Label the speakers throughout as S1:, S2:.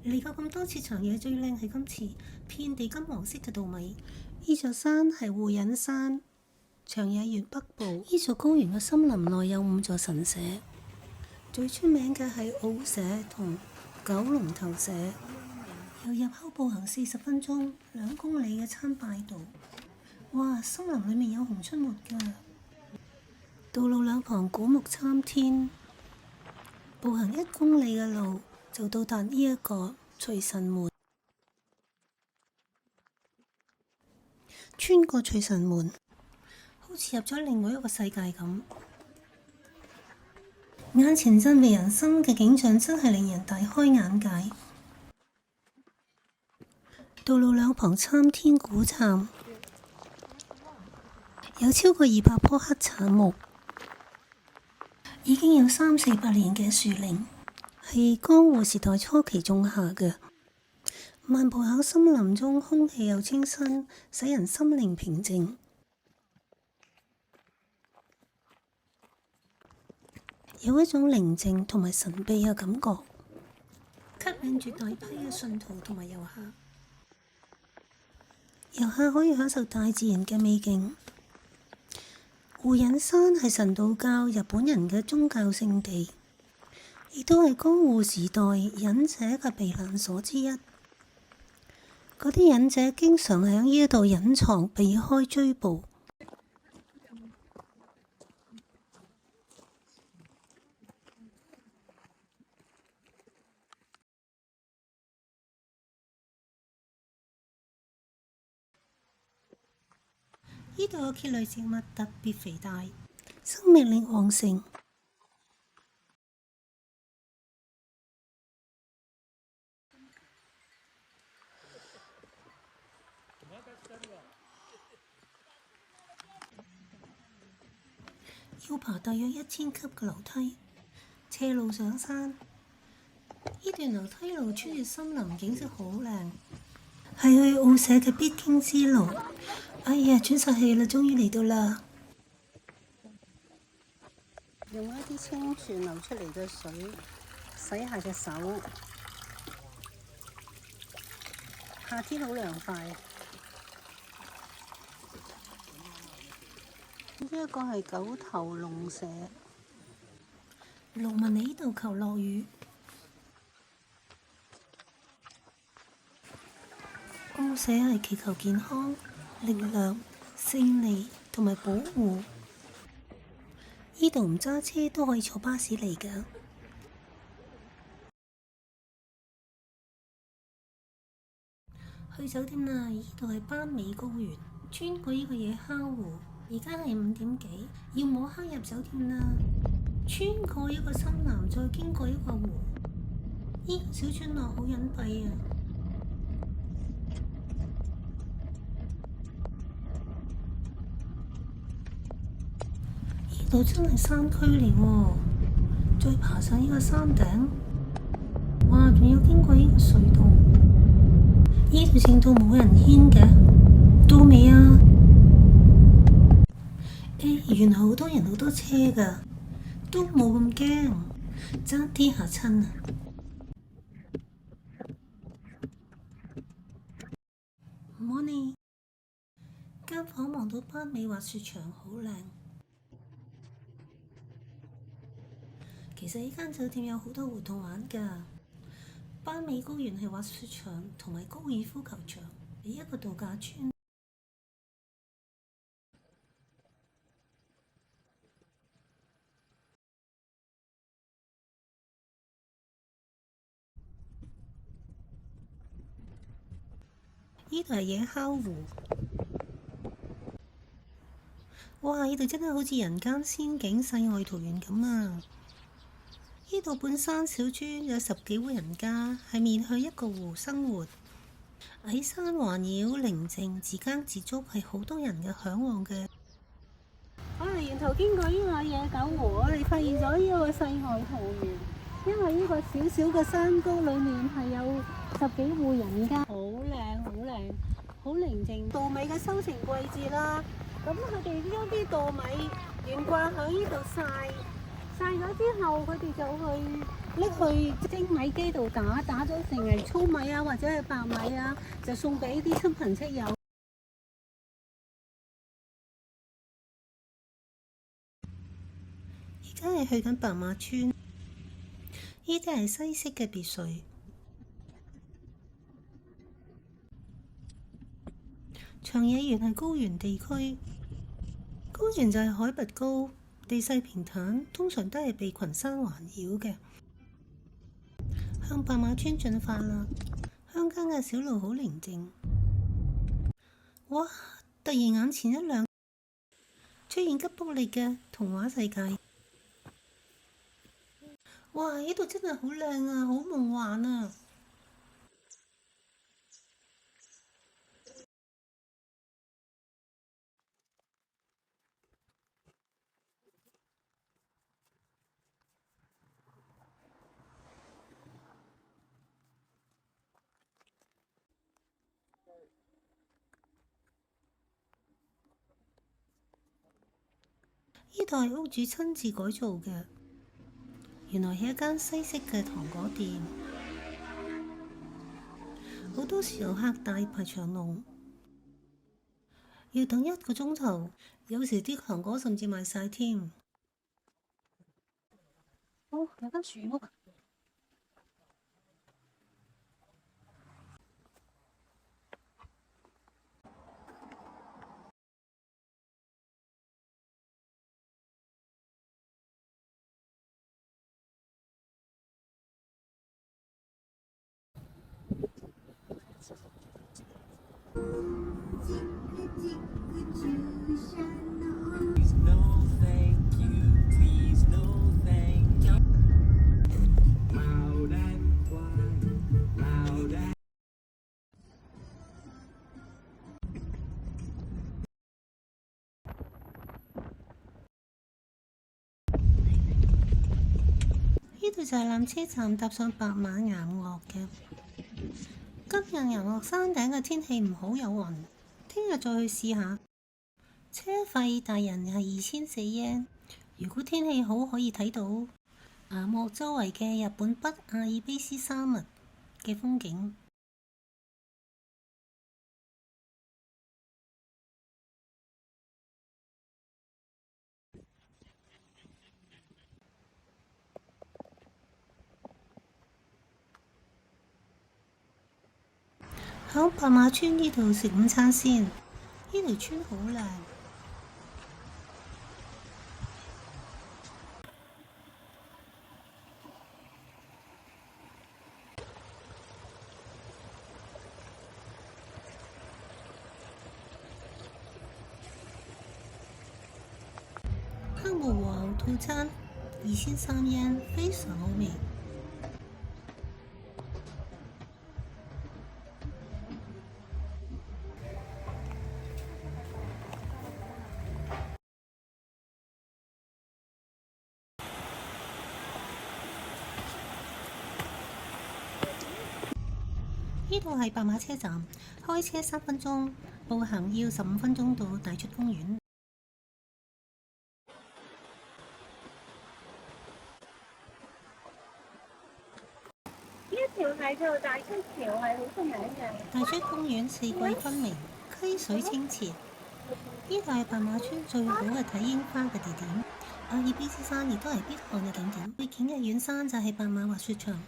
S1: 嚟過咁多次長野，最靚係今次遍地金黃色嘅稻米。呢座山係護隱山，長野縣北部。呢座高原嘅森林內有5座神社，最出名嘅係奧社同九龍頭社。由入口步行40分鐘，2公里嘅參拜道。哇！森林裏面有熊出沒㗎，道路兩旁古木參天，步行1公里嘅路就到達呢一個隨神門。穿過隨神門，好似入咗另外一個世界咁。眼前震撼人心嘅景象真係令人大開眼界。道路兩旁參天古杉，有超過200棵黑杉木，已經有300-400年嘅樹齡，係江戶時代初期種下嘅。漫步喺森林中，空氣又清新，使人心靈平靜。有一種寧靜同埋神秘嘅感覺，吸引住大批嘅信徒同埋遊客。遊客可以享受大自然嘅美景。護隱山係神道教日本人嘅宗教聖地，亦都係江戶時代忍者嘅避難所之一。嗰啲忍者經常喺呢度隱藏，避開追捕。呢度嘅蕨類植物特別肥大，生命力旺盛。要爬大約1000級嘅樓梯，斜路上山。呢段樓梯路穿越森林，景色好靚，係去奧社嘅必經之路。哎呀，轉晒氣啦，終於嚟到啦！用一啲清泉流出嚟嘅水洗下隻手，夏天好涼快。呢一個係九頭龍社，農民喺呢度求落雨。奧社係祈求健康、力量、勝利同埋保護。呢度唔揸車都可以坐巴士嚟㗎。去酒店啦！呢度係斑尾高原，穿過呢個野坑湖，而家係5點幾，要摸黑入酒店啦。穿過一個森林，再經過一個湖，呢個小村落好隱蔽啊！呢度真係山區嚟喎，再爬上呢個山頂，哇！仲要經過呢個隧道，呢條程度冇人牽嘅，到未啊？原來好多人好多車㗎，都冇咁驚，爭啲嚇親啊！Morning，間房望到斑尾滑雪場，好靚。其實呢間酒店有好多活動玩㗎，斑尾高原係滑雪場同埋高爾夫球場，係一個度假村。呢度係野烤湖，哇！呢度真係好似人間仙境、世外桃源咁啊！呢度半山小村有10幾戶人家，係面向一個湖生活，矮山環繞，寧靜自耕自足，係好多人嘅嚮往嘅。我哋沿途經過呢個野狗湖，我哋發現咗呢個世外桃源，因為呢個小小嘅山谷裏面係有10幾戶人家，好靚好靚，好寧靜。稻米嘅收成季節啦，咁佢哋將啲稻米懸掛喺呢度曬晒咗之後，佢哋就去拎去精米機度打，打咗成係糙米啊，或者係白米啊，就送俾啲親朋戚友。而家係去緊白馬村，呢啲係西式嘅別墅。長野縣係高原地區，高原就係海拔高，地勢平坦，通常都係被群山環繞嘅。向白馬村進發啦，鄉間嘅小路好寧靜。哇！突然眼前一亮，出現吉卜力嘅童話世界。哇！呢度真係好靚啊，好夢幻啊！呢度係屋主親自改造嘅，原來係一間西式嘅糖果店。好多時候客大排長龍，要等1個鐘頭，有時啲糖果甚至賣晒添。哦，有間樹屋。呢度就係纜車站，搭上白馬岩岳嘅。今日岩岳山頂嘅天氣唔好，有雲。聽日再去試下。車費大人係2400 yen。如果天氣好，可以睇到岩岳周圍嘅日本北阿爾卑斯山脈嘅風景。喺白馬村呢度食午餐先，呢條村好靚。黑毛王套餐2300 yen，非常好味。呢度係白馬車站，開車3分鐘，步行要15分鐘到大出公園。呢一條係叫大出橋，係好出名嘅。大出公園四季分明，溪水清澈。呢度係白馬村最好嘅睇櫻花嘅地點。阿爾卑斯山亦都係必看嘅景點。背景嘅遠山就係白馬滑雪場。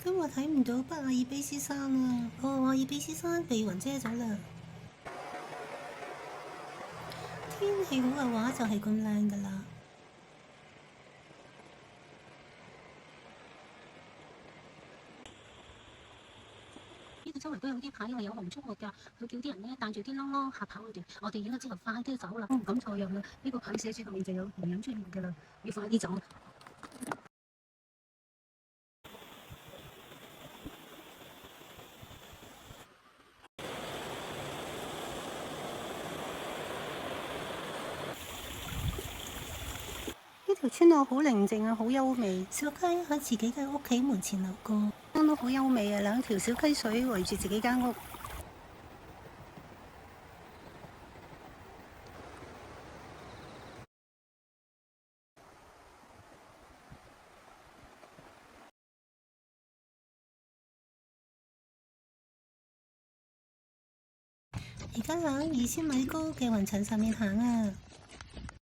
S1: 今日睇唔到北阿爾卑斯山啊！阿爾卑斯山被雲遮咗啦。天氣好嘅話就係咁靚噶啦。呢度周圍都有啲牌，因為有紅竹木㗎，佢叫啲人咧帶住啲啷啷嚇跑佢哋。我哋應該之後快啲走啦，唔敢錯入啦。呢個牌寫住後面就有營養出現㗎啦，要快啲走。呢條村路好寧靜啊，好優美。小溪喺自己嘅屋企門前流過，都好優美啊！兩條小溪水圍住自己間屋。而家喺2000米高嘅雲層上面行啊！